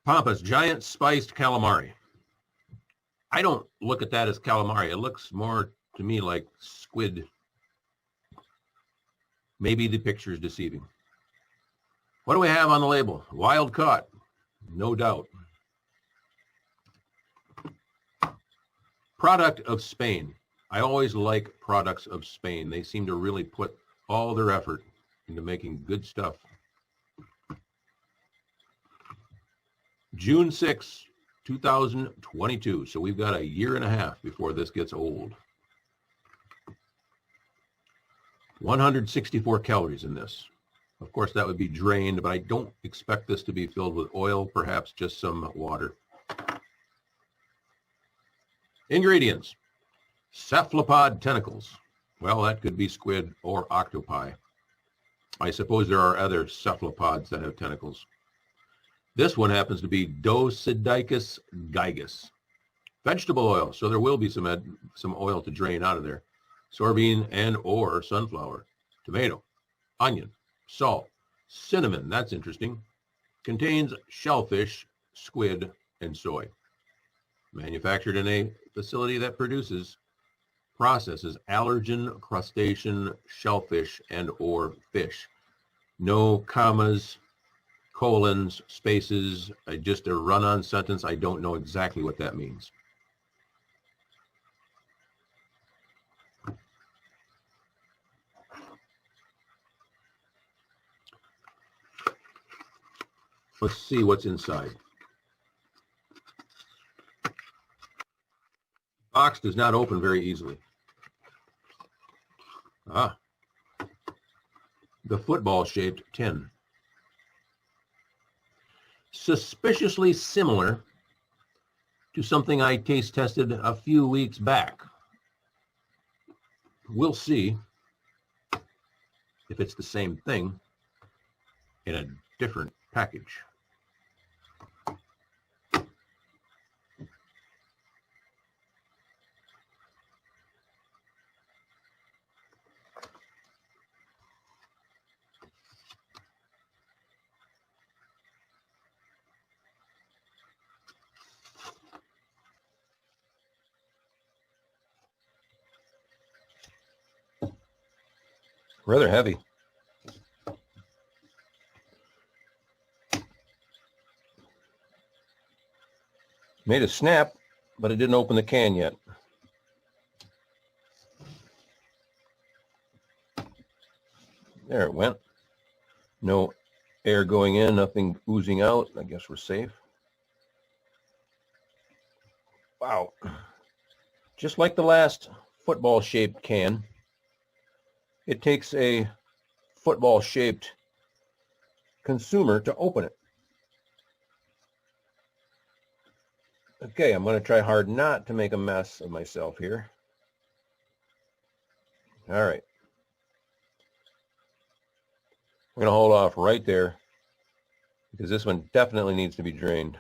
Pampas giant spiced calamari. I don't look at that as calamari. It looks more to me like squid. Maybe the picture is deceiving. What do we have on the label? Wild caught, no doubt. Product of Spain. I always like products of Spain. They seem to really put all their effort into making good stuff. June 6, 2022. So we've got a year and a half before this gets old. 164 calories in this. Of course, that would be drained, but I don't expect this to be filled with oil, perhaps just some water. Ingredients. Cephalopod tentacles. Well, that could be squid or octopi. I suppose there are other cephalopods that have tentacles. This one happens to be Dosidicus gigas. Vegetable oil, so there will be some oil to drain out of there. Soybean and or sunflower. Tomato, onion, salt, cinnamon, that's interesting. Contains shellfish, squid, and soy. Manufactured in a facility that processes allergen, crustacean, shellfish, and or fish. No commas, colons, spaces, just a run-on sentence. I don't know exactly what that means. Let's see what's inside. Box does not open very easily. The football-shaped tin. Suspiciously similar to something I taste tested a few weeks back. We'll see if it's the same thing in a different package. Rather heavy. Made a snap, but it didn't open the can yet. There it went. No air going in, nothing oozing out. I guess we're safe. Wow. Just like the last football-shaped can, it takes a football-shaped consumer to open it. Okay, I'm going to try hard not to make a mess of myself here. All right. We're going to hold off right there because this one definitely needs to be drained.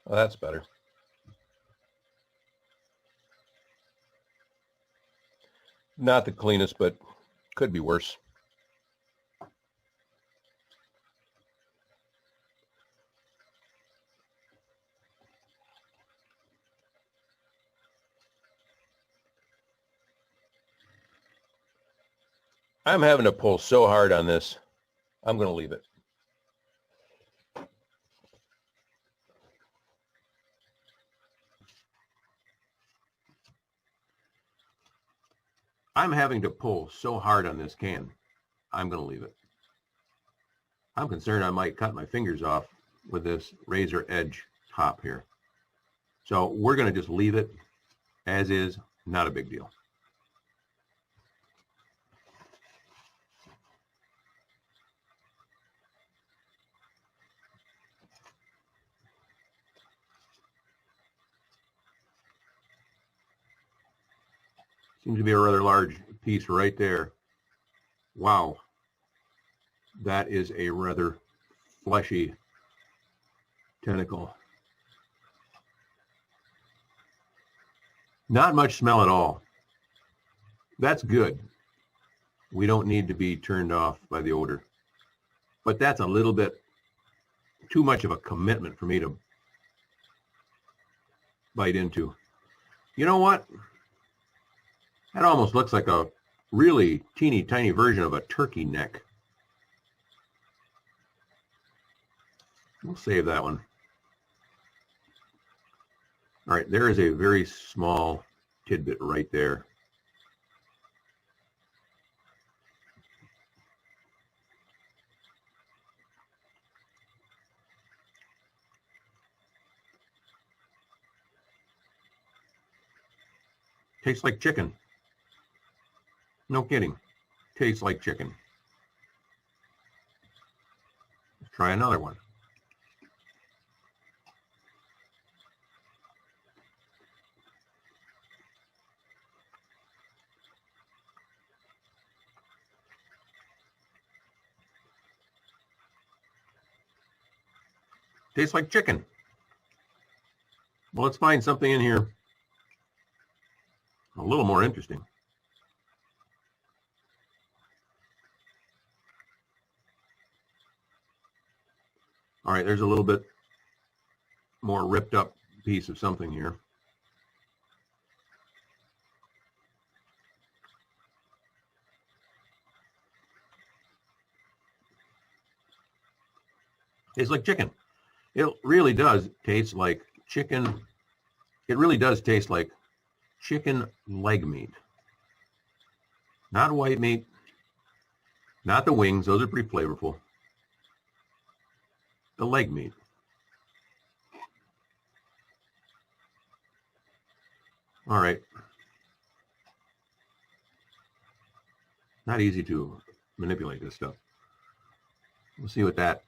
Oh, that's better. Not the cleanest, but could be worse. I'm having to pull so hard on this, I'm going to leave it. I'm having to pull so hard on this can, I'm going to leave it. I'm concerned I might cut my fingers off with this razor edge top here. So we're going to just leave it as is, not a big deal. Seems to be a rather large piece right there. Wow. That is a rather fleshy tentacle. Not much smell at all. That's good. We don't need to be turned off by the odor. But that's a little bit too much of a commitment for me to bite into. You know what? That almost looks like a really teeny tiny version of a turkey neck. We'll save that one. All right, there is a very small tidbit right there. Tastes like chicken. No kidding. Tastes like chicken. Let's try another one. Tastes like chicken. Well, let's find something in here a little more interesting. All right, there's a little bit more ripped up piece of something here. Tastes like chicken. It really does taste like chicken. It really does taste like chicken leg meat. Not white meat, not the wings. Those are pretty flavorful. The leg meat. All right. Not easy to manipulate this stuff. We'll see what that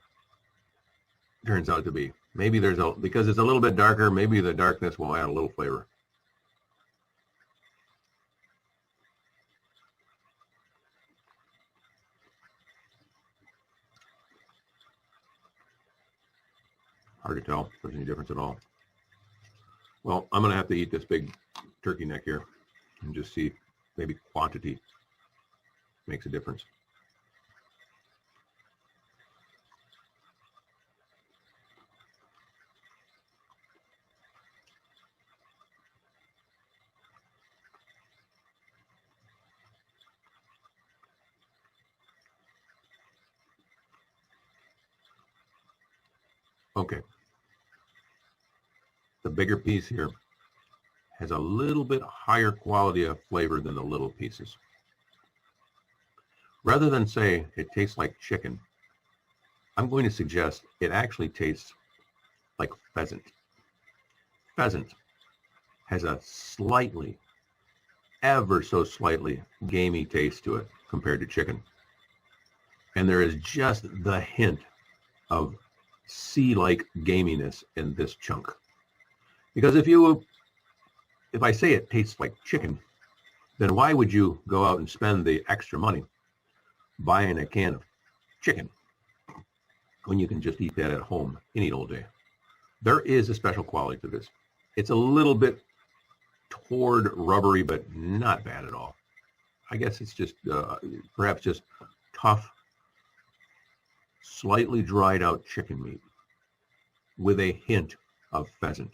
turns out to be. Maybe there's a, because it's a little bit darker, maybe the darkness will add a little flavor. Hard to tell if there's any difference at all. Well, I'm going to have to eat this big turkey neck here and just see if maybe quantity makes a difference. Okay. The bigger piece here has a little bit higher quality of flavor than the little pieces. Rather than say it tastes like chicken, I'm going to suggest it actually tastes like pheasant. Pheasant has a slightly, ever so slightly gamey taste to it compared to chicken. And there is just the hint of sea-like gaminess in this chunk. Because if I say it tastes like chicken, then why would you go out and spend the extra money buying a can of chicken when you can just eat that at home any old day? There is a special quality to this. It's a little bit toward rubbery, but not bad at all. I guess it's just perhaps just tough, slightly dried out chicken meat with a hint of pheasant.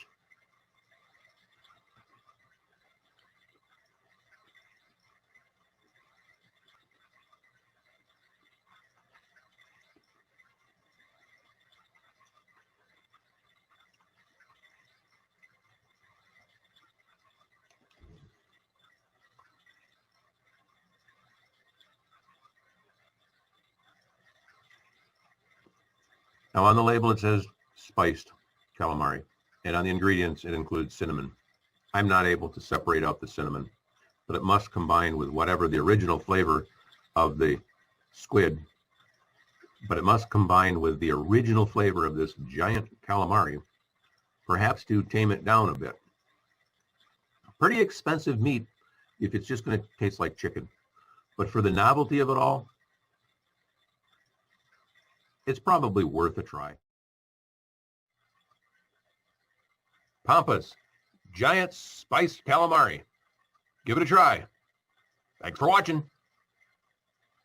Now on the label it says spiced calamari, and on the ingredients it includes cinnamon. I'm not able to separate out the cinnamon, but it must combine with whatever the original flavor of the squid, but it must combine with the original flavor of this giant calamari, perhaps to tame it down a bit. Pretty expensive meat if it's just going to taste like chicken. But for the novelty of it all, it's probably worth a try. Pampas Giant Spiced Calamari. Give it a try. Thanks for watching.